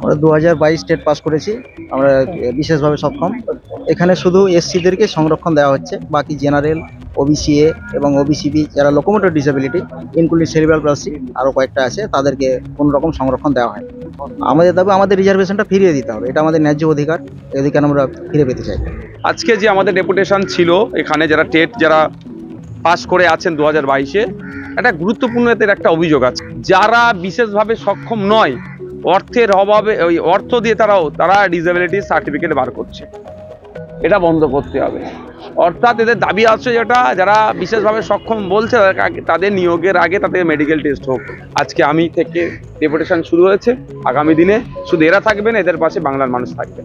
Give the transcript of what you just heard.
আমরা 2022 state pass করেছি। আমরা বিশেষভাবে সক্ষম। এখানে শুধু এসসিদেরকে সংরক্ষণ দেওয়া হচ্ছে, বাকি জেনারেল, ওবিসি এ এবং ওবিসি বি যারা locomotor disability including cerebral Plassey আরও কয়েকটা আছে, তাদেরকে কোনো রকম সংরক্ষণ দেওয়া হয়। আমাদের দাবি আমাদের রিজার্ভেশনটা ফিরিয়ে দিতে হবে, এটা আমাদের ন্যায্য অধিকার। এই অধিকার আমরা ফিরে পেতে চাই। আজকে যে আমাদের ডেপুটেশন ছিল এখানে, যারা টেট যারা পাস করে আছেন 2022-এ, একটা গুরুত্বপূর্ণ এদের একটা অভিযোগ আছে, যারা বিশেষভাবে সক্ষম নয়, অর্থের অভাবে ওই অর্থ দিয়ে তারা ডিসেবিলিটি সার্টিফিকেট বার করছে। এটা বন্ধ করতে হবে। অর্থাৎ এদের দাবি আছে যেটা, যারা বিশেষভাবে সক্ষম বলছে তাদের নিয়োগের আগে তাদের মেডিকেল টেস্ট হোক। আজকে আমি থেকে ডেপুটেশন শুরু হয়েছে। আগামী দিনে শুধু এরা থাকবে না, এদের পাশে বাংলার মানুষ থাকবে।